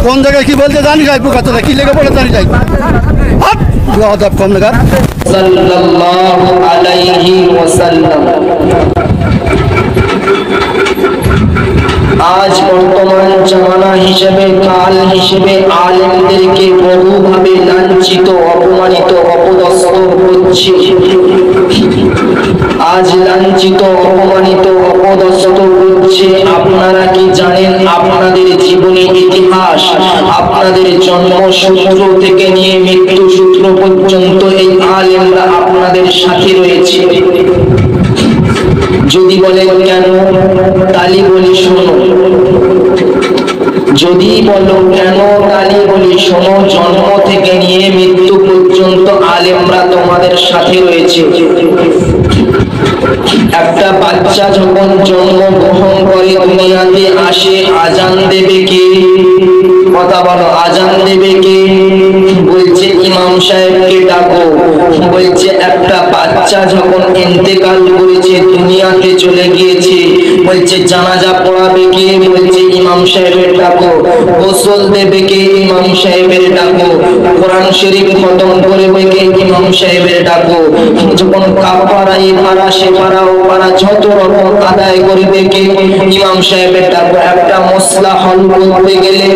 কোন জায়গায় কি বলতে জানি যাই কথাটা কি লেগে পড়ে জানি যাই আদব কম লাগা সাল্লাল্লাহু আলাইহি ওয়াসাল্লাম। আজ বর্তমান জামানা হিসেবে কাল হিসেবে আলেমদেরকে বহুভাবে লাঞ্ছিত অপমানিত অপদস্থ হচ্ছে। আজ লাঞ্ছিত অপমানিত অপদস্থ হচ্ছে। আপনারা কি জানেন আপনাদের জীবনের ইতিহাস, আপনাদের জন্মসূত্র থেকে নিয়ে মৃত্যু সূত্র পর্যন্ত এই আলেমরা আপনাদের সাথে রয়েছে? যদি বলেন কেন, তালি বলি শোনো। যদি বলো কেন, তালি বলি শোনো। জন্ম থেকে নিয়ে মৃত্যু পর্যন্ত আলেমরা তোমাদের সাথে রয়েছে। একটা বাচ্চা যখন জন্মগ্রহণ করে দুনিয়াতে আসে, আজান দেবে কে? কথা বলো, আজান দেবে কে? বলছে ইমাম সাহেবকে ডাকো। বলছে একটা বাচ্চা যখন ইন্তেকাল করেছে, দুনিয়াতে চলে গিয়েছে, বলছে জানাজা পড়াবে কে? বলছে ইমাম সাহেবের ডাকো। গোসল দেবে কে? ইমাম সাহেবের ডাকো। কোরআন শরীফ খতম করবে কে? ইমাম সাহেবের ডাকো। যখন কাফারা ইফারা সেফারা ওপারা যত রকম আদায় করবে কে? ইমাম সাহেবের ডাকো। একটা মশলা হল করতে গেলে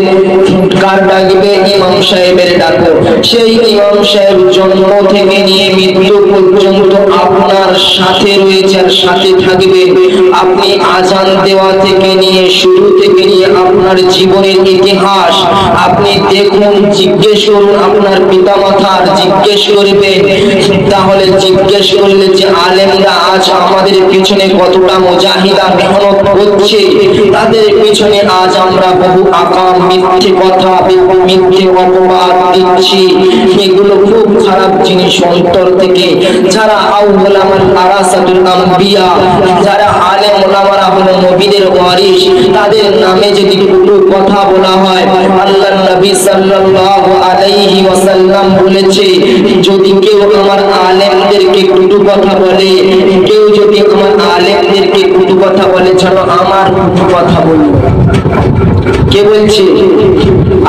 কার ডাকবে? ইমাম সাহেবের ডাকো। সেই ইমাম সাহেব জন্ম থেকে নিয়ে মৃত্যু পর্যন্ত আপনার সাথে রয়েছে আর সাথে থাকবে। আপনি আজান দেওয়া থেকে নিয়ে শুরু থেকে নিয়ে আপনার জীবনের ইতিহাস আপনি দেখুন, জিজ্ঞেস করুন আপনার পিতামাতার, জিজ্ঞেস করবেন। তাহলে জিজ্ঞেস করলে যে আলেমরা আজ আমাদের পিছনে কতটা মুজাহিদা মেহনত করছে, তাদের পিছনে আজ আমরা বহু আকাম মিথ্যে কথা মিথ্যে অপবাদ দিচ্ছি। এগুলো খুব খারাপ জিনিস অন্তর থেকে। যারা আউল আমার আরাসাতুল আম্বিয়া, যারা আলেম ওলামারা হলো নবীদের ওয়ারিস, তাদের নামে যদি কটু কথা বলা হয়, আল্লাহর নবী সাল্লাল্লাহু আলাইহি ওয়াসাল্লাম বলেছে, যদি কেউ আমার আলেমদেরকে কটু কথা বলে, কেউ যদি আমার আলেমদেরকে কটু কথা বলে, যেন আমার কটু কথা বলবে। কে বলছে?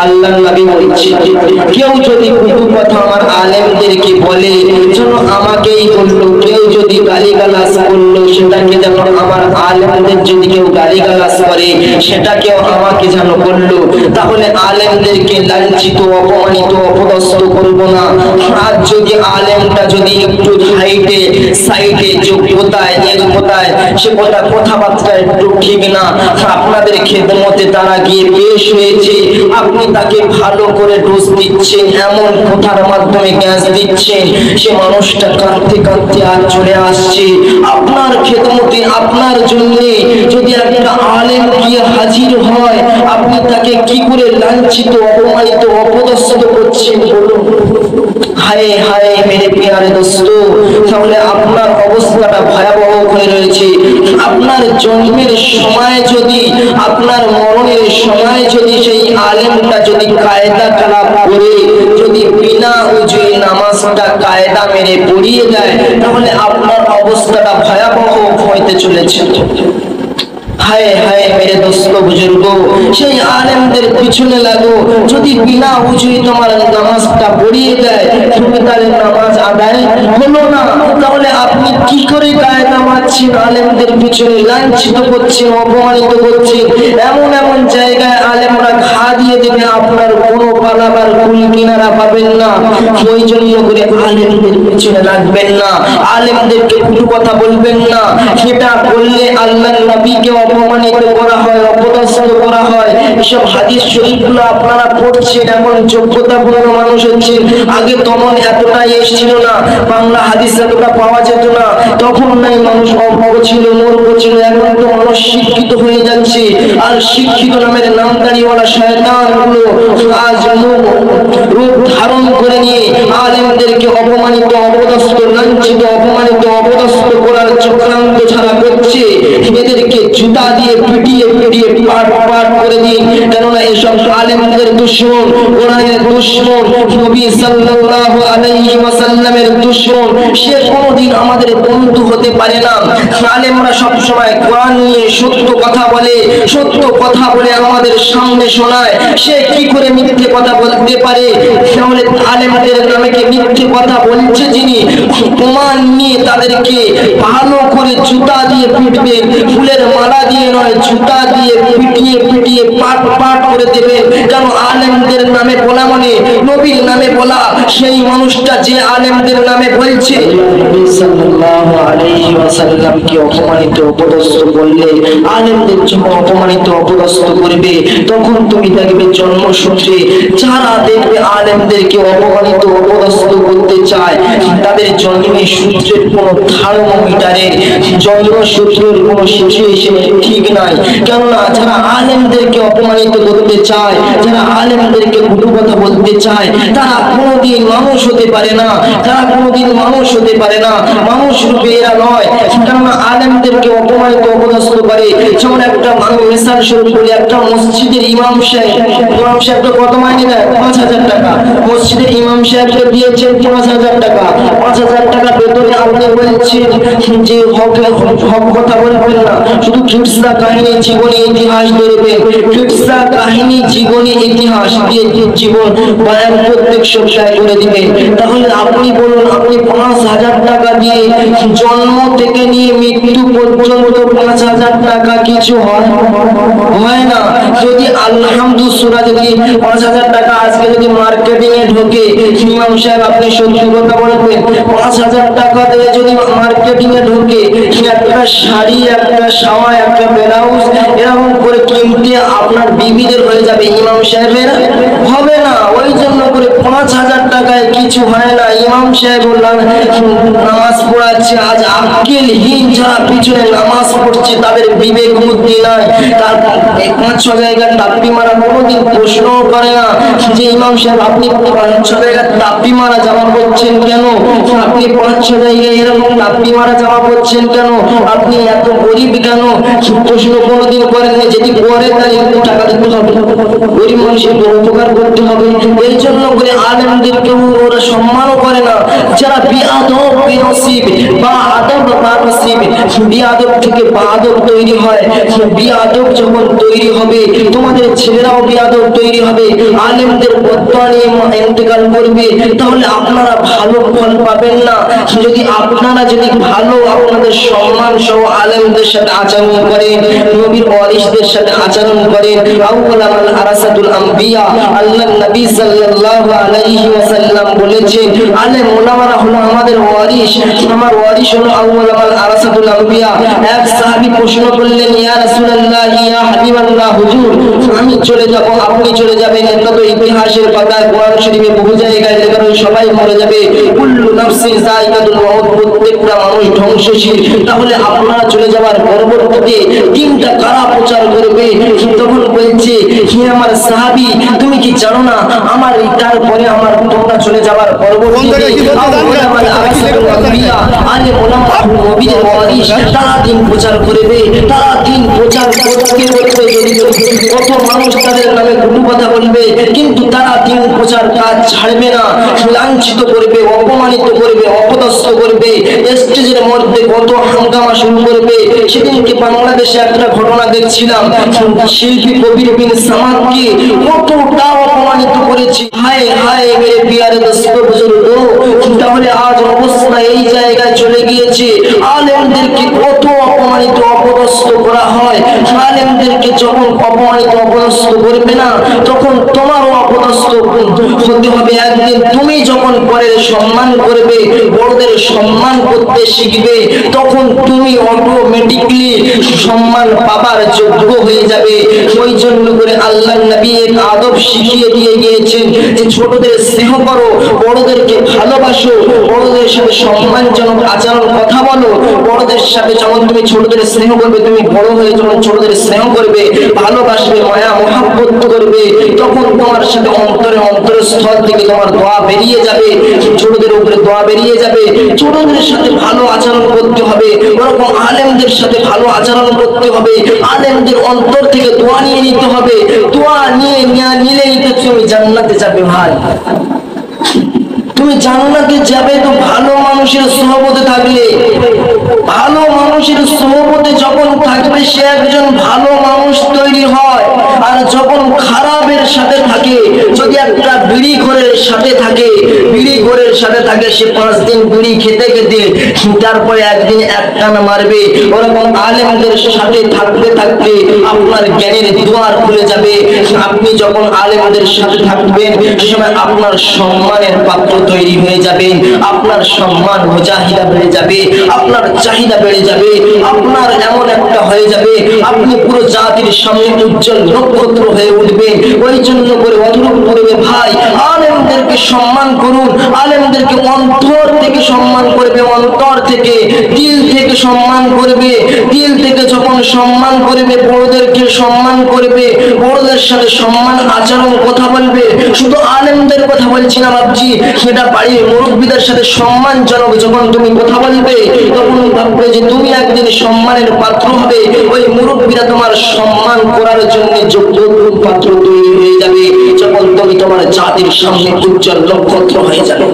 আল্লাহর নবী বলছে, কেউ যদি কটু কথা আমার আলেমদেরকে বলে, যেন আমাকেই বললো। কেউ যদি গালিগালাজ করলো, সেটাকে যেন আমার আলেমদের যদি কেউ গালিগালাজ করে, সেটাকেও আমাকে যেন বললো। তাহলে আলেমদেরকে লাঞ্ছিত অপমানিত অপদস্থ করব না। আজ যদি আলেমটা যদি একটু হাইটে সাইডে যোগ্যতায় যোগ্যতায় সে কথাবার্তা একটু ঠিক না, আপনাদের খেদমতে তারা গিয়ে পেশ হয়েছে, আপনি তাকে ভালো করে ডোজ দিচ্ছেন, এমন কথার মাধ্যমে গ্যাস দিচ্ছেন, সে মানুষটা কাঁদতে কাঁদতে আর চলে আসছে আপনার খেদমতে। আপনার জন্য যদি একটা আলেম গিয়ে হাজির হয়, আপনি তাকে কি করে লাঞ্ছিত অপমানিত অপদস্থ করছেন বলুন? হায় হায় মেরে প্রিয়ারে দোস্ত, তাহলে আপনার অবস্থাটা ভয়াবহ হয়ে রয়েছে। আপনার জন্মের সময় যদি, আপনার মরণের সময় যদি সেই আলেমটা যদি কায়দা খারাপ করে, যদি বিনা উজুয়ে নামাজটা কায়দা মেরে পড়িয়ে দেয়, তাহলে আপনার অবস্থাটা ভয়াবহ হইতে চলেছে। হায় হায় মেরে দোস্ত বুজুর্গ, সেই আলেমদের পিছনে লাগো। যদি বিনা উজুয়ে তোমার নামাজটা পড়িয়ে দেয়, তুমি তাহলে নামাজ আদায় হলো না। তাহলে আপনি কি করে কায়দা মারছেন? আলেমদের পিছনে লাঞ্ছিত করছেন, অপমানিত করছেন। এমন এমন জায়গায় আলেমরা ঘা দিয়ে দেবে, আপনার কোনো পালাবার কুল কিনারা পাবেন না। ওই জন্য করে আলেমদের পিছনে লাগবেন না, আলেমদেরকে কোনো কথা বলবেন না। সেটা বললে আল্লাহর নবীকে অপমানিত করা হয়, অপদস্থ করা হয়। এসব হাদিস শরীফগুলো আপনারা পড়ছেন, এমন যোগ্যতাপূর্ণ মানুষ হচ্ছেন। আগে তখন এতটাই এসেছিল না, বাংলা হাদিস এতটা পাওয়া যেত না, তখন নাই মানুষ অজ্ঞ ছিল, মূর্খ ছিল। এখন তো মানুষ শিক্ষিত হয়ে যাচ্ছে, আর শিক্ষিত নামের নামদারিওয়ালা শয়তানগুলো আজ রূপ ধারণ করে নিয়ে আলেমদেরকে অপমানিত অপদস্থ লাঞ্ছিত অপমানিত অপদস্থ করার চক্রান্ত ছাড়া করছে। এদেরকে জুতা দিয়ে পিটিয়ে পিটিয়ে পাট পাট করে দিন, কেননা এসব আলেমদের দুশমন, কোরআনের দুশমন, নবী সাল্লাল্লাহু আলাইহি ওয়াসাল্লামের দুশমন। সে কোনোদিন আমাদের বন্ধু হতে পারে না। আলেমরা সব সময় কোরআন নিয়ে সত্য কথা বলে, সত্য কথা বলে আমাদের সামনে শোনায়। সে কি করে মিথ্যে কথা বলতে পারে? তাহলে আলেমদের নামে কি মিথ্যে কথা বলছে যিনি, প্রমাণ নিয়ে তাদেরকে ভালো করে জুতা দিয়ে পিটবেন, ফুলের মালা দিয়ে নয়, জুতা দিয়ে পিটিয়ে পিটিয়ে পাট পাট করে দেবেন। কারণ আলেমদের নামে বলা মানে নবীর নামে বলা। সেই মানুষটা যে আলেমদের নামে বলছে, নবী সাল্লাল্লাহু আলাইহি ওয়াসাল্লামকে অপমানিত অপদস্থ করলে, আলেমদের যখন অপমানিত অপদস্থ করবে, তখন তুমি দেখবে জন্মসূত্রে যারা দেখবে আলেমদেরকে অপমানিত অপদস্থ করতে চায়, তাদের জন্মের সূত্রের কোনো থার্মোমিটারের জন্মসূত্রের কোনো সিচুয়েশন ঠিক নাই। কেননা যারা আলেমদেরকে অপমানিত করতে চায়, যারা আলেমদেরকে কটু কথা বলতে চায়, তারা কোনোদিন মানুষ হতে পারে না, তারা কোনোদিন মানুষ হতে পারে না, মানুষ রূপে এরা নয়। কেননা আলেমদেরকে অপমানিত অপদস্থ করে। যেমন একটা আমি মিসাল স্বরূপ বলি, একটা মসজিদের ইমাম সাহেবকে কত মাইনে দেয়? 5,000 টাকা। মসজিদের ইমাম সাহেবকে দিয়েছেন 5,000 টাকা। 5,000 টাকা বেতনে আপনি বলছেন যে হক কথা বলবেন না, শুধু কিসসা কাহিনী জীবনী ইতিহাস ধরবেন, কিসসা কাহিনী জীবনী ইতিহাস দিয়ে জীবন বয়ান প্রত্যেক সপ্তাহে করে দিবেন। তাহলে আপনি বলুন, আপনি 5,000 টাকা দিয়ে জন্ম থেকে নিয়ে মৃত্যু পর্যন্ত 5,000 টাকা কিছু হয় না? যদি আলহামদুলিল্লাহ সূরা যদি 5,000 টাকা আজকে যদি মার্কেটিং এ ঢোকে, ইমাম সাহেব আপনি সত্যি কথা বলবেন, 5,000 টাকা দিয়ে যদি মার্কেটিং এ ঢোকে, একটা শাড়ি, একটা শাওয়া, একটা ব্লাউজ এরকম করে কিনতে আপনার বিবিদের হয়ে যাবে, ইমাম সাহেবের হবে না। ওই জন্য করে 5,000 টাকায় কিছু হয় না। ইমাম সাহেব বললাম নামাজ পড়াচ্ছে, আজ আক্কেলহীন যারা পিছনে নামাজ পড়ছে তাদের বিবেক বুদ্ধি নাই, তার 5-6 জায়গায় তাপ্পি মারা কোনোদিন প্রশ্ন করে না যে ইমাম সাহেব আপনি 5-6 জায়গায় তাপ্পি মারা জামা পড়ছেন কেন, আপনি 5-6 জায়গায় এরকম তাপ্পি মারা জামা পড়ছেন কেন, আপনি এত গরিব কেন, প্রশ্ন কোনোদিন করেননি। যদি করে তাহলে একটু টাকা দিতে হবে, গরিব মানুষের উপকার করতে হবে। এই জন্য করে আলেমদেরকেও ওরা সম্মানও করে না। যারা বিআদব বিনসিব বা আদব বানসিব, বিআদব থেকে বাদব তৈরি হয়, বিআদব যখন তৈরি হবে তোমাদের ছেলেরাও বিআদব তৈরি হবে, আলেমদের বদদোয়া নিয়ে ইন্তেকাল করবে, তাহলে আপনারা ভালো ফল পাবেন না। যদি আপনারা যদি ভালো আপনাদের সম্মান সহ আলেমদের সাথে আচরণ করেন, নবীর ওয়ারিসদের সাথে আচরণ করেন, আউলামাল আরাসাতুল আম্বিয়া, আল্লাহর নবী সাল্লাল্লাহু আলাইহি ওয়াসাল্লাম বলেছেন আলেম ওলামারা হলো আমাদের ওয়ারিস, আমার ওয়ারিস হলো আউলামাল আরাসাতুল আম্বিয়া। এক সাহাবী প্রশ্ন করলেন, ইয়া রাসূলুল্লাহ, ইয়া হাবিবাল্লাহ, হুজুর আমি চলে যাব, আপনি চলে যাবেন, এটা তো ইতিহাসের পাতায় কোরআন শরীফে বহু জায়গায় লেখা রয়েছে সবাই মরে যাবে, কুল্লু নাফসিন যায়কাতুল মাউত, প্রত্যেকটা মানুষ ধ্বংসশীল। তাহলে আপনারা চলে যাবার পরবর্তীতে দিনটা কারা প্রচার করবে? তখন বলছে, হে আমার সাহাবী, তুমি কি জানো না আমার তারপরে আমার তোমরা চলে যাবার পরবর্তীতে নবীদের ওয়ারিস তারা দিন প্রচার করবে, তারা দিন প্রচার করতে করতে কত মানুষ তাদের নামে কটু কথা বলবে, কিন্তু তারা দিন প্রচার কাজ ছাড়বে না, লাঞ্ছিত করবে, অপমানিত করবে, অপদস্থ করবে, স্টেজের মধ্যে কত হাঙ্গামা শুরু করবে। সেদিনকে বাংলাদেশে একটা ঘটনা দেখছিলাম, শিল্পী কবির বিন সামাদকে কতটা অপমানিত করেছে, হায় হায় মেরে পিয়ারে দোস্ত বুজুর্গ। তাহলে আজ অবস্থা এই জায়গায় চলে গিয়েছে, আলেমদেরকে কত অপমানিত অপদস্থ করা হয়। আলেমদেরকে যখন অপমানিত অপদস্থ করবে না, তখন তোমারও অপদস্থ হতে হবে একদিন। তুমি যখন পরের সম্মান করবে, বড়দের সম্মান করতে শিখবে, তখন তুমি অটোমেটিকলি সম্মান পাবার যোগ্য হয়ে যাবে। ওই জন্য করে আল্লাহর নবী এক আদব শিখিয়ে দিয়ে গিয়েছেন যে ছোটদের স্নেহ করো, বড়দেরকে ভালোবাসো, বড়দের সাথে সম্মানজনক আচরণ কথা বলো। বড়দের সাথে যখন তুমি ছোটদের স্নেহ করবে, তুমি বড় হয়ে যখন ছোটদের স্নেহ করবে, ভালোবাসবে, মায়া মহাব্বত করবে, তখন তোমার সাথে অন্তরের অন্তরস্থল থেকে তোমার দোয়া বেরিয়ে যাবে। ছোটদের উপরে দোয়া বেরিয়ে যাবে। ছোটদের সাথে ভালো আচরণ করতে হবে, ওরকম আলেমদের সাথে ভালো আচরণ করতে হবে, আলেমদের অন্তর থেকে দোয়া নিয়ে নিতে হবে। দোয়া নিলেই তো তুমি জান্নাতে যাবে ভাই। তুমি জান্নাতে যাবে তো ভালো মানুষের সোহবতে থাকলে। ভালো মানুষের সোহবতে যখন থাকবে সে একজন ভালো মানুষ তৈরি হয়। আর যখন খারাপের সাথে থাকে, যদি একটা বিড়িখোরের সাথে থাকে, বিড়িখোরের সাথে থাকে, সে 5 দিন বিড়ি খেতে খেতে তারপরে একদিন এক টান মারবে। ওরকম আলেমদের সাথে থাকতে থাকতে আপনার জ্ঞানের দুয়ার খুলে যাবে। আপনি যখন আলেমদের সাথে থাকবেন সে সময় আপনার সম্মানের পাত্র তৈরি হয়ে যাবে। আপনার সম্মান মুজাহিদা বেড়ে যাবে, আপনার চাহিদা বেড়ে যাবে, আপনার এমন একটা হয়ে যাবে আপনি পুরো জাতির সামনে উজ্জ্বল নক্ষত্র হয়ে উঠবেন। ওই জন্য করে অনুরোধ করবে ভাই, আলেমদেরকে সম্মান করুন, আলেমদেরকে অন্তর থেকে সম্মান করবে, অন্তর থেকে দিল থেকে সম্মান করবে। দিল থেকে যখন সম্মান করবে, বড়দেরকে সম্মান করবে, বড়দের সাথে সম্মান আচরণ কথা বলবে। শুধু আলেমদের কথা বলছি না বাবজি, সেটা বাড়ির মুরব্বীদের সাথে সম্মানজনক যখন তুমি কথা বলবে তখন ভাববে যে তুমি একদিন সম্মানের পাত্র হবে। ওই মুরব্বীরা তোমার সম্মান করার জন্য যোগ্য পাত্র তৈরি হয়ে যাবে যখন তুমি তোমার জাতির সামনে উজ্জ্বল নক্ষত্র হয়ে যাবে।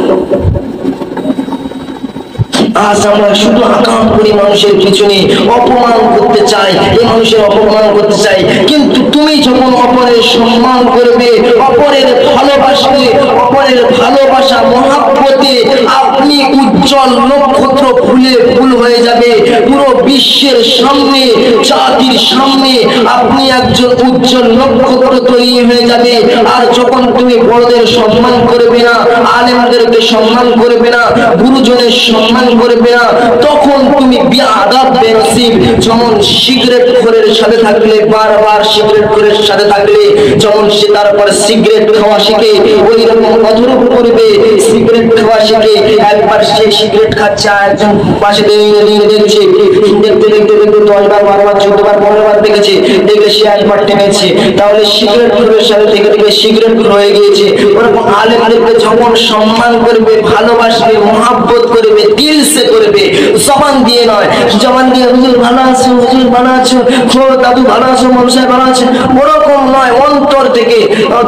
আজ আমরা শুধু আকাম করি, মানুষের পিছনে অপমান করতে চাই, এই মানুষের অপমান করতে চাই। কিন্তু তুমি যখন অপরের সম্মান করবে, অপরের ভালোবাসবে, অপরের ভালোবাসা মহাব্বতে আপনি উজ্জ্বল নক্ষত্র ফুলে ফুল হয়ে যাবে। পুরো বিশ্বের সামনে, জাতির সামনে আপনি একজন উজ্জ্বল নক্ষত্র তৈরি হয়ে যাবে। আর যখন তুমি বড়দের সম্মান করবে না, আলেমদেরকে সম্মান করবে না, গুরুজনের সম্মান করবে না, তখন তুমি বেআদব বেনসিব। যেমন সিগারেট খোরের সাথে থাকলে, বারবার সিগারেট খোরের সাথে থাকলে যেমন সে তারপর সিগারেট খাওয়া শিখে, ওই রকম অধরূপ করবে। সিগারেট খাওয়া শিখে, একবার সে সিগারেট খাচ্ছে, একজন পাশে দেখছে, দেখতে দেখতে দেখতে 10 বার 12 বার 14 বার 15 বার দেখেছে, দেখলে সে একবার টেনেছে, তাহলে সিগারেট খোরের সাথে থেকে থেকে সিগারেট খোর হয়ে গিয়েছে। ওরকম আলেমদেরকে যখন সম্মান করবে, ভালোবাসবে, মহাব্বত করবে, দিল সে করবে, জবান দিয়ে নয়। জবান দিয়ে হুজুর ভালো আছো, হুজুর ভালো আছো, দাদু ভালো আছো, মনসাই ভালো আছে, ওরকম নয়, অন্তর থেকে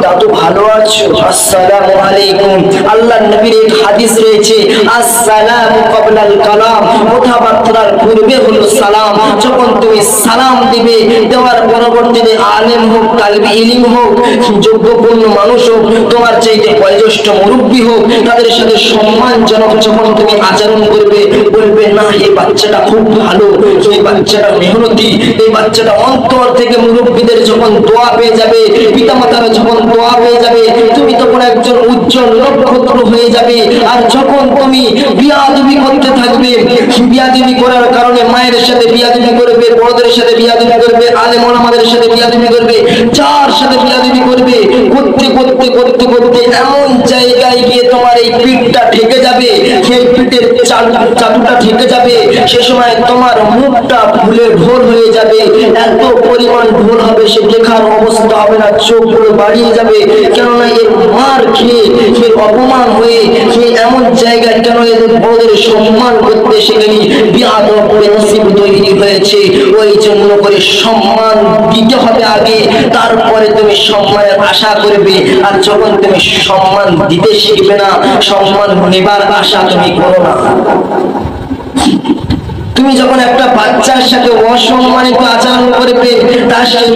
দাদু ভালো আছো, আসসালামু আলাইকুম। আল্লাহ নবীর এক হাদিস রয়েছে, আসসালামু ক্বাবলাল কালাম, কথাবার্তার পূর্বে হলো সালাম। যখন তুমি সালাম দিবে, দেওয়ার পরবর্তীতে আলেম হোক, তালিবে ইলম হোক, যোগ্যপূর্ণ মানুষ হোক, তোমার চাইতে বয়োজ্যেষ্ঠ মুরব্বী হোক, তাদের সাথে সম্মানজনক যখন তুমি আচরণ করবে, বলবে না এই বাচ্চাটা খুব ভালো, এই বাচ্চাটা মেহনতি, এই বাচ্চাটা অন্তর থেকে মুরব্বীদের যখন দোয়া পেয়ে যাবে, পিতামাতারা যখন দোয়া পেয়ে যাবে, তুমি তখন একজন উজ্জ্বল নক্ষত্র হয়ে যাবে। আর যখন তুমি বিয়াদবি করতে থাকবে, বিয়াদবি করার কারণে মায়ের সাথে বিয়াদবি করবে, বড়দের সাথে বিয়াদবি করবে, আলেম ওলামাদের সাথে বিয়াদবি করবে, যার সাথে বিয়াদবি করবে, করতে করতে করতে করতে এমন জায়গায় গিয়ে তোমার এই পিঠটা ঢেকে যাবে, সেই পিঠের চাদুটা ঢেকে যাবে, সে সময় তোমার মুখটা ফুলে ঢোল হয়ে যাবে। এত পরিমাণ ঢোল হবে সে দেখার অবস্থা হবে না, চোখগুলো বাড়িয়ে যাবে। কেননা এর মার খেয়ে, এর অপমান হয়ে সে এমন জায়গায় কেন এদের বড়দের সম্মান করতে সেখানে বিয়াদব বেনসিব তৈরি হয়েছে। ওই জন্য করে সম্মান দিতে হবে আগে, তারপরে তুমি সম্মানের আশা করবে। আর যখন তুমি সম্মান দিতে শিখবে না, সম্মান নেবার আশা তুমি করো না। তুমি যখন একটা বাচ্চার সাথে অসম্মানিত আচরণ করবে, তার সাথে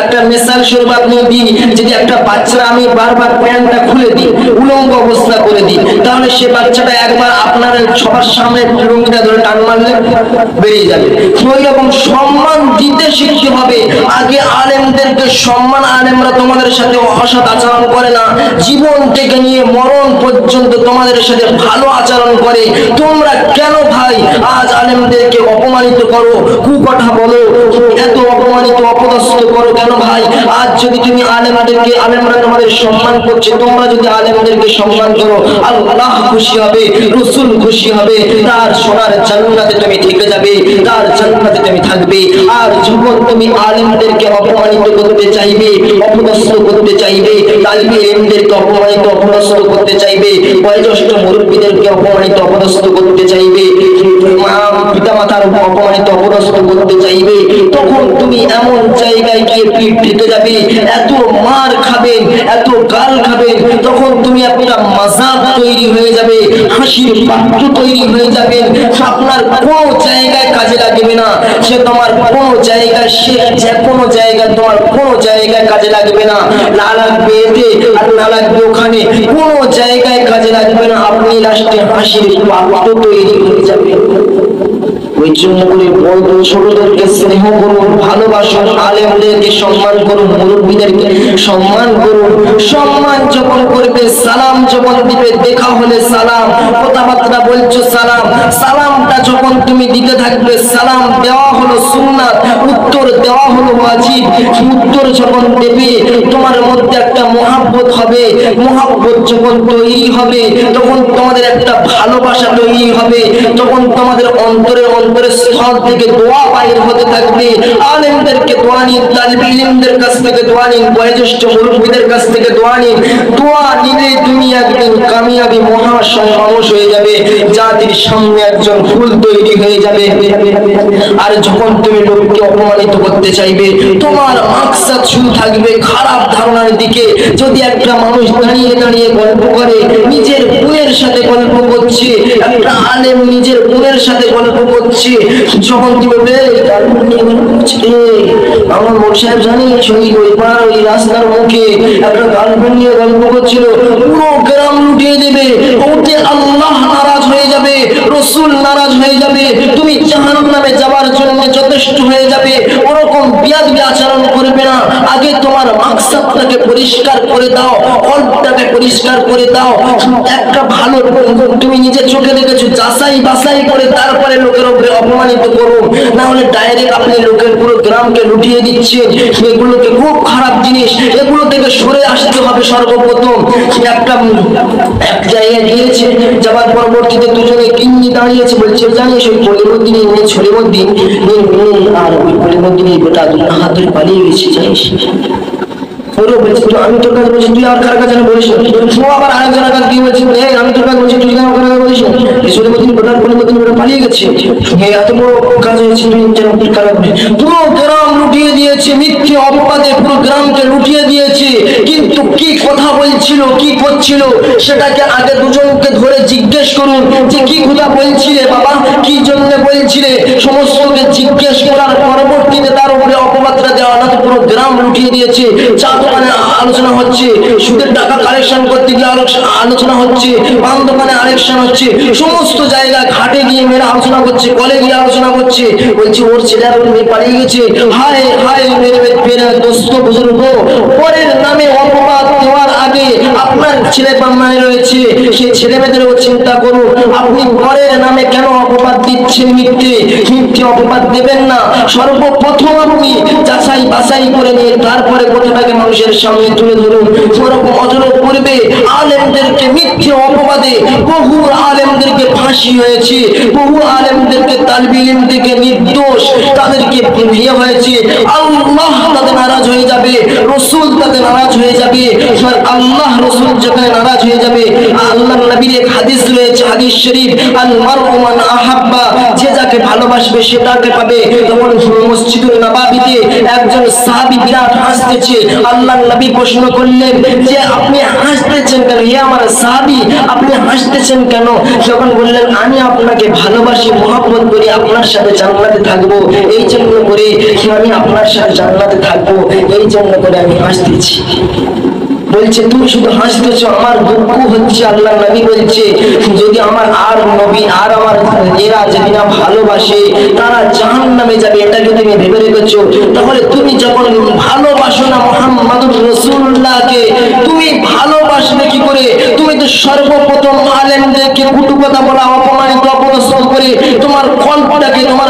একটা মিসাল স্বরূপ আপনি দিই, যদি একটা বাচ্চা আমি বারবার প্যান্টটা খুলে দিই, উলঙ্গ অবস্থা করে দিই, তাহলে সে বাচ্চাটা একবার আপনার সবার সামনে লুঙ্গিটা ধরে টান মারলে বেরিয়ে যাবে। ওই রকম সম্মান দিতে শিখতে হবে আগে। আলেমদেরকে সম্মান, আলেমরা তোমাদের সাথে অসৎ আচরণ করে না, জীবন থেকে নিয়ে মরণ পর্যন্ত তোমাদের সাথে ভালো আচরণ করে। তোমরা কেন ভাই আজ আলেমদের আলেমদেরকে অপমানিত করো, কুকথা বলো, তুমি এত অপমানিত অপদস্থ করো কেন ভাই? আজ যদি তুমি আলেমদেরকে, আলেমরা তোমাদের সম্মান করছে, তোমরা যদি আলেমদেরকে সম্মান করো, আল্লাহ খুশি হবে, রাসূল খুশি হবে, তার সোনার জান্নাতে তুমি থেকে যাবে, তার জান্নাতে তুমি থাকবে। আর যখন তুমি আলেমদেরকে অপমানিত করতে চাইবে, অপদস্থ করতে চাইবে, তালিবে ইলমদেরকে অপমানিত অপদস্থ করতে চাইবে, বয়োজ্যেষ্ঠ মুরব্বীদেরকে অপমানিত অপদস্থ করতে চাইবে, পিতা মাতার অপমানিত অপদস্থ করতে চাইবে, তখন তুমি এমন জায়গায় গিয়ে পিঠ ঠেকে যাবে, এত মার খাবেন, এত গাল খাবেন, তখন তুমি একটা মাযাক তৈরি হয়ে যাবে, হাসির পাত্র তৈরি হয়ে যাবে, আপনার কোনো জায়গায় কাজে লাগবে না, সে তোমার কোনো জায়গায়, সে যে কোনো জায়গায় তোমার কোনো জায়গায় কাজে লাগবে না, না লাগবে এতে আর না লাগবে ওখানে, কোনো জায়গায় কাজে লাগবে না, আপনি লাস্টে হাসির পাত্র তৈরি হয়ে যাবে। ওই জন্য করে বড় ছোটদেরকে স্নেহ করুন, ভালোবাসুন, আলেমদেরকে সম্মান করুন, মুরব্বীদেরকে সম্মান করুন। সম্মান যখন করবে, সালাম যখন দিবে, দেখা হলে সালাম, কথাবার্তা বলছো সালাম, সালামটা যখন তুমি দিতে থাকবে, সালাম দেওয়া হলো সুন্নাত, উত্তর দেওয়া হলো ওয়াজিব। উত্তর যখন দেবে, তোমার মধ্যে একটা মহাব্বত হবে, মহাব্বত যখন তৈরি হবে, তখন তোমাদের একটা ভালোবাসা তৈরি হবে, তখন তোমাদের অন্তরের স্থল থেকে দোয়া বাইর হতে থাকবে। আলেমদেরকে দোয়া নিন, তালিবে ইলমদের কাছ থেকে দোয়া নিন, বয়োজ্যেষ্ঠ মুরব্বীদের কাছ থেকে দোয়া নিন। দোয়া নিলে তুমি একদিন কামিয়াবি মহাসাহস হয়ে যাবে, জাতির সামনে একজন ফুল তৈরি হয়ে যাবে। আর যখন তুমি লোককে অপমানিত করতে চাইবে, তোমার মাকসাদ শুরু থাকবে খারাপ ধারণার দিকে। যদি একটা মানুষ দাঁড়িয়ে দাঁড়িয়ে গল্প করে, নিজের বোনের সাথে গল্প করছে, একটা আলেম নিজের বোনের সাথে গল্প করছে, যখন কি বলবে, আমার মোট সাহেব জানিস ওই পার ওই রাস্তার মুখে একটা গার্লফ্রেন্ড নিয়ে গল্প করছিল, পুরো গ্রাম লুটিয়ে দেবে, ওতে আল্লাহ নারাজ হয়ে যাবে, রাসূল নারাজ হয়ে যাবে, তুমি জাহান্নামে যাবার জন্য যথেষ্ট হয়ে যাবে। ওরকম বিয়াদবি আচরণ করবে না, আগে তোমার মাকসাদটাকে পরিষ্কার করে দাও, কল্পটাকে পরিষ্কার করে দাও। একটা ভালো তুমি নিজে চোখে দেখেছো, যাচাই বাছাই করে তারপরে লোকের উপরে অপমানিত করো, না হলে ডাইরেক্ট আপনি লোকের পুরো গ্রামকে লুটিয়ে দিচ্ছেন। এগুলোকে খুব খারাপ জিনিস, এগুলো থেকে সরে আসতে হবে। সর্বপ্রথম একটা এক জায়গায় গিয়েছে, যাবার পরবর্তীতে দুজনে কিন্নি দাঁড়িয়েছে, বলছে জানিস ওই কলিমুদ্দিন ছলিমুদ্দিন আর ওই কলিমুদ্দিন গোটা দুটা হাত ধরে পালিয়ে গেছে জানিস। ওরও বলছে তো আমি তোর কাছে বলছি, তুই আর কার কাছে বলিস, ও আবার আরেকজনের কাছে গিয়ে বলছি, আমি তোর কাছে বলছি, তুই কেন কার কাছে বলিস, ছলিমুদ্দিন গোটার কলিমুদ্দিন গোটা পালিয়ে গেছে, এত বড় কাজ হয়েছে, তুই যেন পুরো গ্রাম লুটিয়ে দিয়েছে, মিথ্যে অপবাদে পুরো গ্রামকে লুটিয়ে দিয়েছে। কিন্তু কি কথা বলছিল, কি করছিল, সেটাকে আগে দুজনকে ধরে জিজ্ঞেস করুন যে কি কথা বলছিলে বাবা, কি জন্য বলছিলে, সমস্তকে জিজ্ঞেস করার পরবর্তীতে তার উপরে অপবাদটা দেওয়া, না তো পুরো গ্রাম লুটিয়ে দিয়েছে। চা দোকানে আলোচনা হচ্ছে, সুদের টাকা কালেকশন করতে গিয়ে আলোচনা হচ্ছে, পান দোকানে আলেকশন হচ্ছে, সমস্ত জায়গায় ঘাটে গিয়ে মেয়েরা আলোচনা করছে, কলে গিয়ে আলোচনা করছে, বলছে ওর ছেলে আর ওর মেয়ে পালিয়ে গেছে, হায় হায় মেরে দোস্ত বুজুর্গ, পরের নামে অপবাদ দেওয়ার আগে আপনার ছেলে পান্নায় রয়েছে, সেই ছেলে মেয়েদেরও চিন্তা করুন, আপনি পরের নামে কেন অপবাদ দিচ্ছেন, মিথ্যে মিথ্যে অপবাদ দেবেন না। সর্বপ্রথম আপনি যাচাই বাছাই করে নিয়ে তারপরে কথাটাকে মানুষের সামনে তুলে ধরুন। ওরকম অজর পূর্বে আলেমদেরকে মিথ্যে অপবাদে বহু আলেমদেরকে ফাঁসি হয়েছে, বহু আলেমদেরকে তালিবে ইলম থেকে নির্দোষ তাদেরকে বিয়ে হয়েছে। আল্লাহ তাদের নারাজ হয়ে যাবে, রাসূল তাদের নারাজ হয়ে যাবে। আল্লাহ রাসূল যেখানে নারাজ হয়ে যাবে, আল্লাহর নবীর এক হাদিস রয়েছে, হাদিস শরীফ, আল মারউ মান আহাব্বা, যে যাকে ভালোবাসবে সে তাকে পাবে। তখন মসজিদুল নববীতে একজন সাহাবী বিরাট হাসতেছে, আল্লাহর নবী প্রশ্ন করলেন যে আপনি হাসতেছেন কেন, হে আমার সাহাবী আপনি হাসতেছেন কেন? যখন বললেন আমি আপনাকে ভালোবাসি, মহব্বত করি, আপনার সাথে জান্নাতে থাকবো, এই জন্য করে আমি আপনার সাথে জান্নাতে থাকবো, এই জন্য করে আমি হাসতেছি। বলছে তুমি শুধু হাসতেছো, আমার দুঃখ হচ্ছে। আল্লাহ নবী বলছে যদি আমার আর নবী আর আমার এরা যদি না ভালোবাসে তারা জাহান্নামে যাবে, এটাকে তুমি ভেবে রেখেছো। তাহলে তুমি যখন ভালোবাসো না মুহাম্মাদুর রাসূলুল্লাহকে, তুমি ভালোবাসবে কি করে? তুমি তো সর্বপ্রথম আলেমদেরকে কটু কথা বলা, অপমানিত অপদস্থ করে তোমার কল্পটাকে, তোমার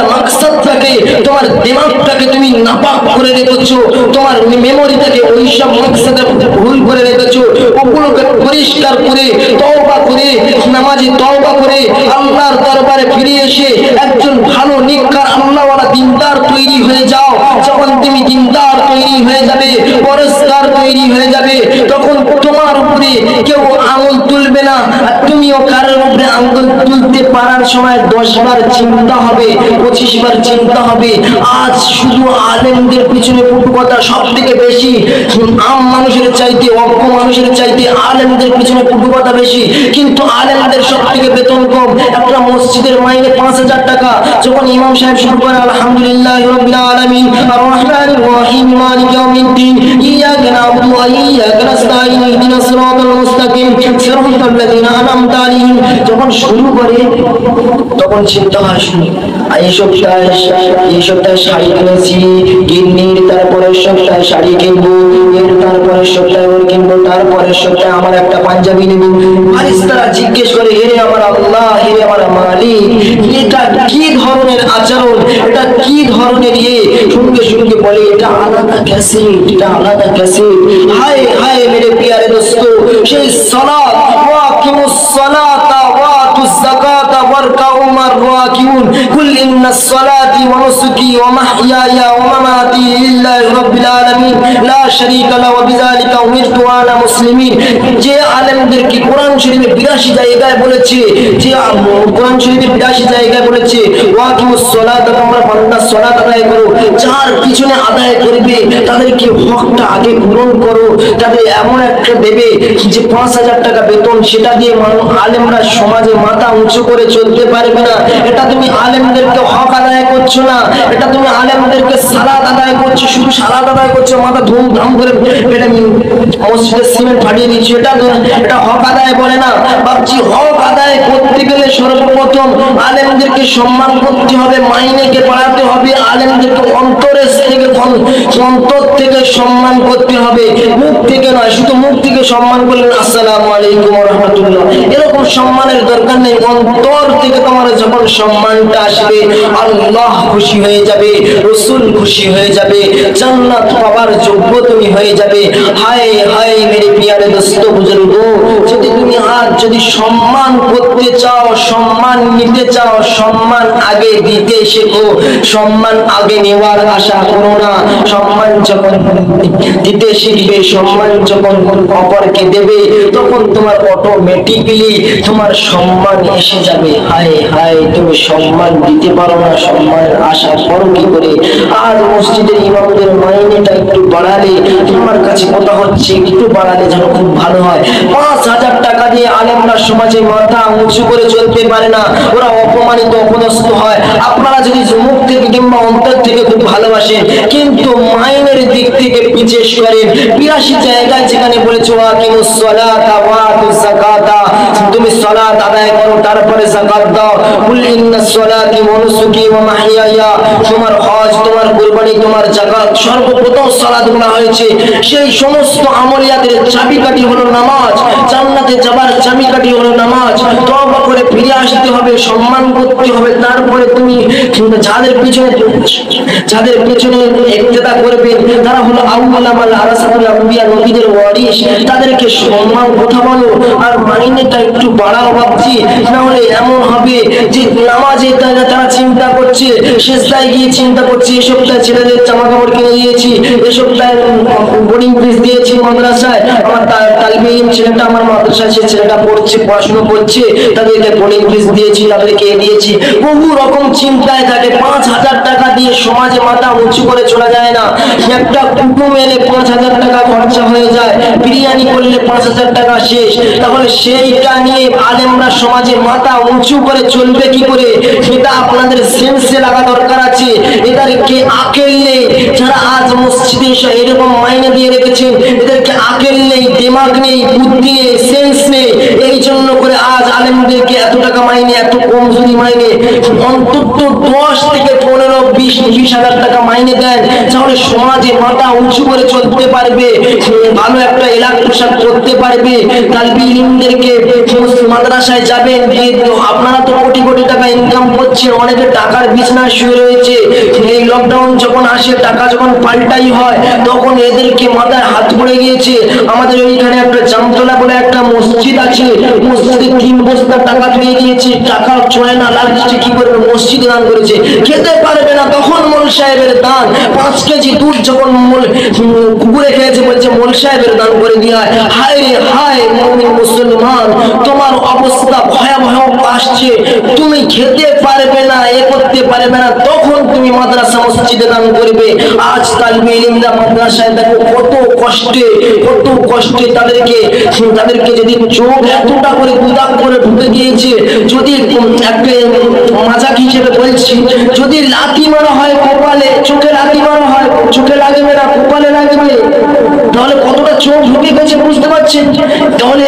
তোমার দিমাগটাকে তুমি নাপাক করে রেখেছো, তোমার মেমোরিটাকে ওইসব মকসদে ভুল করে রেখেছো। ওগুলোকে পরিষ্কার করে তওবা করে নামাজি তওবা করে আল্লাহর দরবারে ফিরে এসে একজন ভালো নেককার আল্লাহওয়ালা দিনদার তৈরি হয়ে যাও। যখন তুমি দিনদার তৈরি হয়ে যাবে, পরিষ্কার তৈরি হয়ে যাবে, তখন তোমার উপরে কেউ আঙুল তুলবে না, আর তুমিও কারোর উপরে আঙুল তুলতে পারার সময় 10 বার চিন্তা হবে, 25 বার চিন্তা হবে। আজ শুধু আলেমদের পিছনে পুটুকথা সব থেকে বেশি, আম মানুষের চাইতে অজ্ঞ মানুষের চাইতে আলেমদের পিছনে পুটুকথা বেশি, কিন্তু আলেমদের সব থেকে বেতন কম। একটা মসজিদের মাইনে 5000 টাকা। যখন ইমাম সাহেব শুরু করে আলহামদুলিল্লাহ রাব্বিল আলামিন আর রহমানির রহিম মালিক ইয়াউমিদ্দিন ইয়াকা না'বুদু ওয়া ইয়াকা নাস্তাঈন ইহদিনাস সিরাতাল মুস্তাকিম সিরাতাল লাযিনা আন'আমতা আলাইহিম, যখন শুরু করে তখন চিন্তা হয় শুনি এই সপ্তাহে শাড়ি কিনেছি গিন্নির, তারপরের সপ্তাহে শাড়ি কিনবো, এর তারপরের সপ্তাহে ওর কিনবো, তারপরের সপ্তাহে আমার একটা পাঞ্জাবি নেবো। ফারিস্তারা জিজ্ঞেস করে, হেরে আমার আল্লাহ, হেরে আমার মালিক, এটা কি ধরনের আচরণ, এটা কি ধরনের সঙ্গে সঙ্গে বলে এটা আলাদা ক্যাসেট, এটা আলাদা ক্যাসেট। হায় হায় মেরে প্রিয়ারে দোস্ত, সেই সালাত ওয়াকিমুস সালাতা ওয়াতুজ যাকাতা ওয়ারকাউ মার রাকিউন কুল ইন্নাস সালাতি ওয়া নুসুকি ওয়া মাহইয়ায়া ওয়া মামাতি লিল্লাহি রাব্বিল আলামিন লা শারীকা লাহু ওয়া বিযালিকা উমিরতু ওয়া আনা মুসলিমিন। যে আলেমদের কি কোরআন শরীফে 82 জায়গায় বলেছে, যে কোরআন শরীফে 82 জায়গায় বলেছে ওয়াকিমুস সালাতা, তোমরা বান্দা সালাত আদায় করো, যার পিছনে আদায় করবে তাদেরকে হকটা আগে পূরণ করো। তাদের এমন একটা দেবে যে 5000 টাকা বেতন, সেটা দিয়ে আলেমরা সমাজে মাথা উঁচু করে চলতে পারবে না। এটা তুমি আলেমদেরকে হক আদায় করছো না, এটা তুমি আলেমদেরকে সালাত আদায় করছো, শুধু সালাত আদায় করছো, মাথা ধুমধাম করে মসজিদের সিমেন্ট ফাটিয়ে দিচ্ছ, এটা হক আদায় বলে না। ভাবছি হক আদায় করতে গেলে সর্বপ্রথম আলেমদেরকে সম্মান করতে হবে, মাইনেকে বাড়াতে হবে, আলেমদেরকে অন্তর থেকে সম্মান করতে হবে, মুখ থেকে নয়। শুধু মুখ থেকে সম্মান করলেন আসসালামু আলাইকুম ওয়া রাহমাতুল্লাহ, এরকম সম্মানের দরকার নেই। অন্তর থেকে তোমার যখন সম্মানটা আসবে, আল্লাহ খুশি হয়ে যাবে, রাসূল খুশি হয়ে যাবে, জান্নাত পাওয়ার যোগ্য তুমি হয়ে যাবে। হায় হায় মেরে প্রিয়ারে দোস্ত বুজুর্গ, যদি তুমি আজ যদি সম্মান করতে চাও, সম্মান নিতে চাও, সম্মান আগে দিতে শেখো। সম্মান আগে নেওয়ার আশা করো না, সম্মান যখন দিতে শিখবে, সম্মান যখন অপরকে দেবে, তখন তোমার অটোমেটিক্যালি তোমার সম্মান এসে যাবে। হায় হায় তুমি সম্মান দিতে পারো না, সম্মান আশা করো কি করে? আর মসজিদের ইমামদের মাইনেটা একটু বাড়ালে, তোমার কাছে কথা হচ্ছে একটু বাড়ালে যেন খুব ভালো হয়। 5000 টাকা দিয়ে আলেমরা সমাজে মাথা উঁচু করে চলতে পারে না, ওরা অপমানিত অপদস্থ হয়। আপনারা যদি মুখ থেকে কিংবা অন্তর থেকে খুব ভালোবাসেন, কিন্তু মাইনের দিক থেকে পিছেশ করেন। 82 জায়গায় যেখানে বলেছে ওয়াকিমুস সালাতা ওয়াতুজ যাকাতা, তুমি সালাত আদায় করো তারপরে যাকাত দাও। কুল ইন্নাস সালাতি ওয়া নুসুকি ওয়া মাহইয়ায়া, তোমার হজ, তোমার কুরবানি, তোমার যাকাত, সর্বপ্রথম সালাত বলা হয়েছে। সেই সমস্ত আমলিয়াতের চাবিকাঠি হলো নামাজ, জান্নাতে যাবার চাবিকাঠি হলো নামাজ। তওবা করে ফিরে আসতে হবে, সম্মান করতে হবে, তারপরে তুমি যাদের পিছনে ইক্তেদা করবে তারা হলো আউলামাল আরাসাতুল আম্বিয়া, নবীদের ওয়ারিস, তাদেরকে সম্মান কথা বলো আর মাইনেটা একটু বাড়াও। ভাবছি না হলে এমন হবে যে নামাজে তারা চিন্তা করছে, সেজদায় গিয়ে চিন্তা করছে, এই সপ্তাহে ছেলেদের জামা কাপড় কিনে দিয়েছি, এই সপ্তাহে বোর্ডিং ফিস দিয়েছি মাদ্রাসায়, আমার তালিবে ইলম ছেলেটা আমার মাদ্রাসায়, সে ছেলেটা পড়ছে, পড়াশোনা করছে, তাদেরকে বোর্ডিং ফিস দিয়েছি, তাদেরকে দিয়েছি, বহু রকম চিন্তায় থাকে। 5000 টাকা দিয়ে সমাজে মাথা উঁচু করে চলা যায় না। একটা কুটুম এলে 5000 টাকা খরচা হয়ে যায়, বিরিয়ানি করলে 5000 টাকা শেষ। তাহলে সেইটা নিয়ে আলেমরা সমাজে মাথা উঁচু করে চলবে কি করে? সেটা আপনাদের সেন্সে লাগা দরকার আছে। এদেরকে আকেল নেই, যারা আজ মসজিদে এসে এরকম মাইনে দিয়ে রেখেছেন, এদেরকে আকেল নেই, দিমাগ নেই, বুদ্ধি নেই, সেন্স নেই। এই জন্য করে আজ আলেমদেরকে এত টাকা মাইনে, এত কমজোরি মাইনে। অন্তত 10 থেকে 15, 20 20,000 টাকা মাইনে দেন, তাহলে সমাজে মাথা উঁচু করে চলতে পারবে, ভালো একটা এলাকা পোশাক করতে পারবে। তালবি ইলমদেরকে মাদ্রাসায় যাবেন, আপনারা তো কোটি কোটি টাকা ইনকাম করছেন, অনেকে টাকার বিছানায় শুয়ে রয়েছে। এই লকডাউন যখন আসে, টাকা যখন পাল্টাই হয়, তখন এদেরকে মাথায় হাত পড়ে গিয়েছে। আমাদের ওইখানে একটা জামতলা বলে একটা মসজিদ আছে, মসজিদে 3 বস্তা টাকা পেয়ে গিয়েছে, টাকা চলে না, লাগছে কি করবে, মসজিদে দান করেছে, খেতে পারবে না, তখন মোল সাহেবের দান। 5 কেজি দুধ যখন কুকুরে খেয়েছে, বলছে মোল সাহেবের দান করে দিয়া। হায় রে হায় মুমিন মুসলমান, তোমার অবস্থা ভয়াবহ আসছে, তুমি খেতে পারবে না, এ করতে পারবে না, তখন তুমি মাদ্রাসা মসজিদে দান করবে। আজ তালবে ইলমরা মাদ্রাসায় দেখো কত কষ্টে তাদেরকে যদি চোখ এতটা করে দুদাক করে ঢুকে গিয়েছে, যদি একটা মাজাক হিসেবে বলছি, যদি লাথি মারা হয় কপালে, চোখে লাথি মারা হয়, চোখে লাগবে না, কপালে লাগবে, তাহলে কতটা চোখ ঢুকে গেছে বুঝতে পারছেন? তাহলে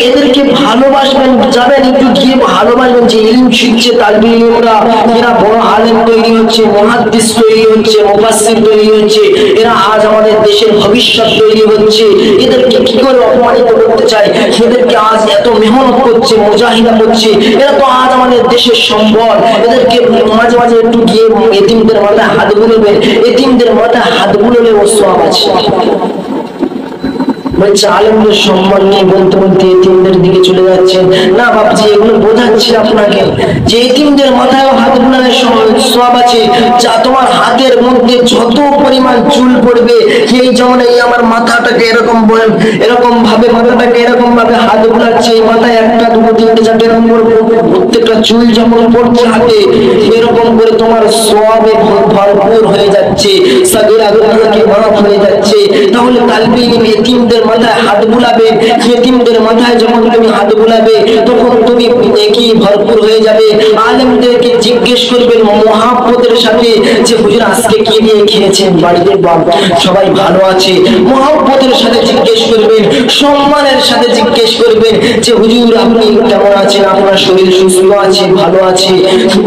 এদেরকে ভালোবাসবেন, যাবেন একটু গিয়ে ভালোবাসবেন, যে ইলম শিখছে তালবে ইলমরা, এরা বড় আলেম তৈরি হচ্ছে, মুহাদ্দিস তৈরি হচ্ছে, মুফাসসির তৈরি হচ্ছে, এরা আজ আমাদের দেশের ভবিষ্যৎ তৈরি হচ্ছে। এদেরকে কি করে অপমানিত করতে চাই? এদেরকে আজ এত মেহনত করছে, মুজাহিদা করছে, এরা তো আজ আমাদের দেশের সম্বল। এদেরকে মাঝে মাঝে একটু গিয়ে এতিমদের মাথায় হাত বুলাবেন, এতিমদের মাথায় হাত বুলালে ও সওয়াব আছে। বলছে আলেমদের সম্মান নিয়ে বলতে বলতে এতিমদের দিকে চলে যাচ্ছেন। না বাপজি, এগুলো বোঝাচ্ছি আপনাকে যে এতিমদের মাথায় হাত বুলানোর সওয়াব আছে। যা তোমার হাতের মধ্যে যত পরিমাণ চুল পড়বে, এই যেমন এই আমার মাথাটাকে এরকম ভাবে মাথাটাকে এরকম ভাবে হাত বুলাচ্ছে, এই মাথায় 1, 2, 3, 4 নম্বর প্রত্যেকটা চুল যেমন পড়ছে হাতে, এরকম করে তোমার সওয়াবে ভরপুর হয়ে যাচ্ছে, সাগীরা গুনাহকে মাফ হয়ে যাচ্ছে। তাহলে তালবে ইলম এতিমদের মাথায় হাত বুলাবে, এতিমদের মাথায় যখন তুমি হাত বুলাবে, তখন তুমি নেকি ভরপুর হয়ে যাবে। আলেমদেরকে জিজ্ঞেস করবেন মুহাব্বতের সাথে যে হুজুর আজকে কি দিয়ে খেয়েছেন, বাড়িতে সবাই ভালো আছে? মুহাব্বতের সাথে জিজ্ঞেস করবেন, সম্মানের সাথে জিজ্ঞেস করবেন যে হুজুর আপনি কেমন আছেন, আপনার শরীর সুস্থ আছে, ভালো আছে?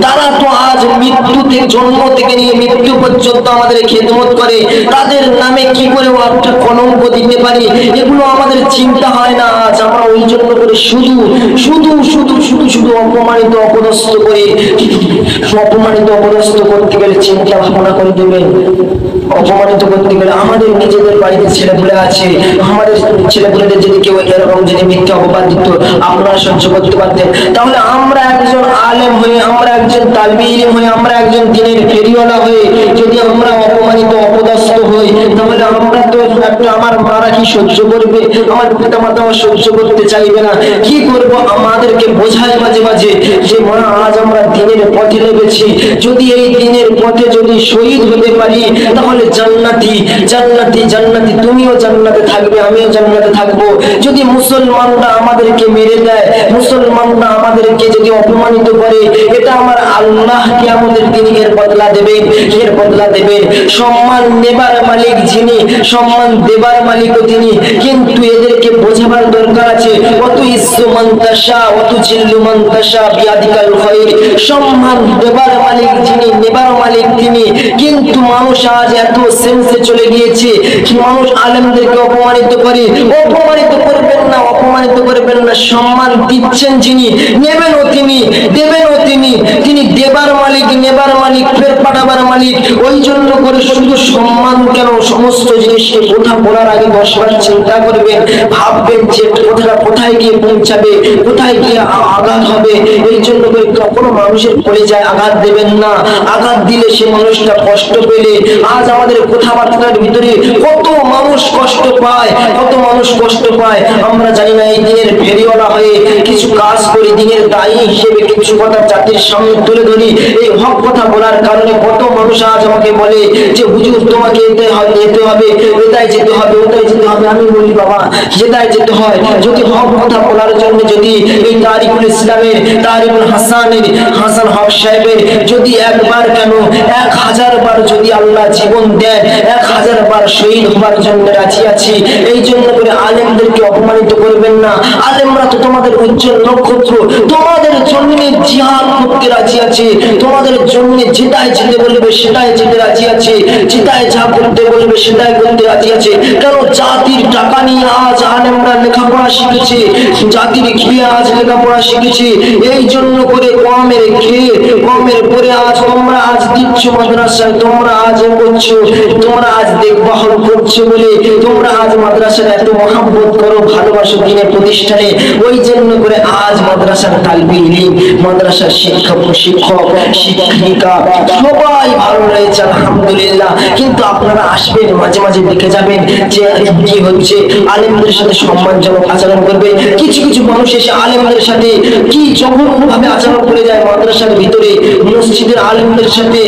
তারা তো আজ মৃত্যুতে, জন্ম থেকে নিয়ে মৃত্যু পর্যন্ত আমাদের খেদমত করে, তাদের নামে কি করে একটা কলঙ্ক দিতে পারি, এগুলো আমাদের চিন্তা হয় না। আজ আমরা ওই জন্য করে শুধু অপমানিত অপদস্থ করতে গেলে চিন্তা ভাবনা করে দেবেন। অপমানিত করতে গেলে আমাদের নিজেদের বাড়িতে ছেলেপুলে আছে, আমাদের ছেলেপুলেদের যদি কেউ এরকম যদি মিথ্যা অপবাদ দিত, আপনারা সহ্য করতে পারতেন? তাহলে আমরা একজন আলেম হয়ে, আমরা একজন তালবে ইলম হয়ে, আমরা একজন দ্বীনের ফেরিওয়ালা হয়ে যদি আমরা অপমানিত অপদস্থ হই, তাহলে আমরা তো আমার মারা কি সহ্য করবে? আমার পিতা মাতাও সহ্য করতে চাইবে না। কি করব? আমাদেরকে বোঝায় মাঝে মাঝে যে মা, আজ আমরা দ্বীনের পথে লেগেছি, যদি এই দ্বীনের পথে যদি শহীদ হতে পারি, তাহলে জান্নাতি, তুমিও জান্নাতে থাকবে, আমিও জান্নাতে থাকবো। যদি মুসলমানরা আমাদেরকে মেরে দেয়, মুসলমানরা আমাদেরকে যদি অপমানিত করে, এটা আমার আল্লাহ কিয়ামতের দিন এর বদলা দেবেন। সম্মান নেবার মালিক যিনি, সম্মান দেবার মালিকও তিনি। কিন্তু এদেরকে বোঝাবার দরকার আছে, অত ইজ্জু মান তাশা অত জিল্লু মান তাশা বিয়াদিকাল খায়র। সম্মান দেবার মালিক যিনি, নেবার মালিক তিনি। কিন্তু মানুষ আজ এত সেন্সে চলে গিয়েছে, মানুষ আলেমদেরকে অপমানিত করে। অপমানিত করবেন না, সম্মান দিচ্ছেন যিনি, নেবেনও তিনি, দেবেনও তিনি। তিনি দেবার মালিক, নেবার মালিক, ফের পাঠাবার মালিক। ওই জন্য করে শুধু সম্মান কেন, সমস্ত জিনিসকে কথা বলার আগে 10 বার চিন্তা করবেন, ভাববেন যে কথাটা কোথায় গিয়ে পৌঁছাবে, কোথায় গিয়ে আঘাত হবে। এই জন্য করে কোনো মানুষের কলিজায় আঘাত দেবেন না। আঘাত দিলে সে মানুষটা কষ্ট পেলে, আজ আমাদের কথাবার্তার ভিতরে কত মানুষ কষ্ট পায়, আমরা জানি না। এই দিনের ফেরিওয়ালা হয়ে কিছু কাজ করি, দিনের দায়ী হিসেবে কিছু কথা জাতির সামনে তুলে ধরি। এই হক কথা বলার কারণে কত মানুষ আজ আমাকে বলে যে হুজুর তোমাকে যেতে হবে, ওটাই যেতে হবে। আমি বলি বাবা, যেটাই যেতে হয়, যদি হক কথা বলার জন্য যদি এই তারিকুল ইসলামের, তারিকুল হাসান হক সাহেবের যদি একবার কেন 1000 বার যদি আল্লাহ জীবন দেন, 1000 বার শহীদ হবার জন্য রাজি আছি। এই জন্য করে আলেমদেরকে অপমানিত করবেন না। আলেমরা তো তোমাদের উজ্জ্বল নক্ষত্র, তোমাদের জন্য জিহাদ করতে রাজি আছে। তোমাদের জন্য যেটাই যেতে বলবে সেটাই যেতে রাজি আছে, যেটাই যা করতে বলবে সেটাই করতে রাজি আছে। কেন জাতির টাকা নিয়ে আজ আলেমরা লেখাপড়া শিখেছে, জাতির খেয়ে আজ লেখাপড়া শিখেছে। এই জন্য করে কমের খেয়ে কমের পরে আজ তোমরা আজ দিচ্ছ মাদ্রাসায়, তোমরা আজ করছো, তোমরা আজ দেখভাল করছো বলে তোমরা আজ মাদ্রাসার এত মহাব্বত করো, ভালোবাসো দিনের প্রতিষ্ঠানে। ওই জন্য করে আজ মাদ্রাসার তালিবে ইলম, মাদ্রাসার শিক্ষক শিক্ষিকা সবাই ভালো রয়েছে আলহামদুলিল্লাহ। কিন্তু আপনারা আসবেন, মাঝে মাঝে দেখে যাবেন যে কি হচ্ছে, আলেমদের সাথে সম্মানজনক আচরণ করবে। কিছু কিছু মানুষ এসে আলেমদের সাথে কি জঘন্য ভাবে আচরণ করে যায় মাদ্রাসার ভিতরে, মসজিদের আলেমদের সাথে,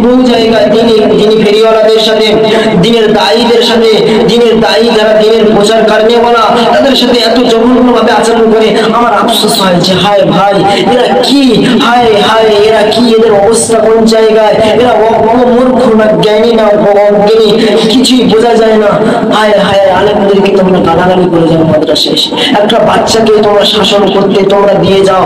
বহু জায়গায় দিনী ফেরিওয়ালাদের সাথে, দিনের দায়ীদের সাথে, দিনের দায়ী যারা দিনের প্রচার কারণে বলা তাদের সাথে এত জঘন্য ভাবে আচরণ করে। আমার আফসোস হয় যে হায় ভাই এরা কি, হায় হায় এরা কি, এদের অবস্থা কোন জায়গায়, এরা মূর্খ না জ্ঞানী না অজ্ঞানী কিছুই বোঝা যায় না। হায় হায় আলেমদেরকে তোমরা গালাগালি করে যাও মাদ্রাসা এসে। একটা বাচ্চাকে তোমরা শাসন করতে তোমরা দিয়ে যাও,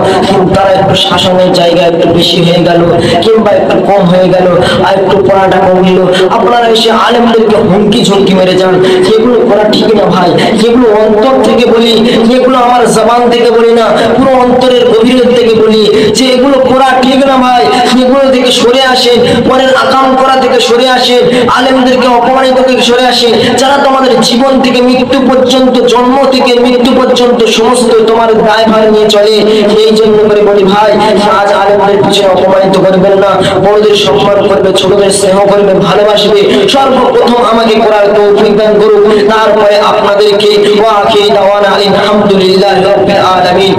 তারা একটু শাসনের জায়গা একটু বেশি হয়ে গেল কিংবা একটু কম হয়ে গেল, আর একটু পড়াটা কমল, আপনারা এসে আলেমদেরকে হুমকি ঝুঁকি মেরে যান। এগুলো করা ঠিক না ভাই, এগুলো অন্তর থেকে বলি, এগুলো আমার জবান থেকে বলি না, পুরো অন্তরের গভীরের থেকে বলি যে এগুলো করা ঠিক না ভাই। এগুলো থেকে সরে আসেন, পরের আকাম করা থেকে সরে আসেন, আলেমদেরকে অপমানিত থেকে সরে আসেন। যারা তোমাদের জীবন থেকে মৃত্যু পর্যন্ত, জন্ম থেকে মৃত্যু পর্যন্ত সমস্ত তোমার দায়ভার নিয়ে চলে। এই জন্য করে বলি ভাই আজ আলেমদের পিছনে অপমানিত করবেন না, বড়দের সম্মান করবে, ছোটদের স্নেহ করবে, ভালোবাসবে। সর্বপ্রথম আমাকে করার তৌফিক দান করুন, তারপরে আপনাদেরকে। ওয়া আখিরু দাওয়ানা আলহামদুলিল্লাহি রাব্বিল আলামিন।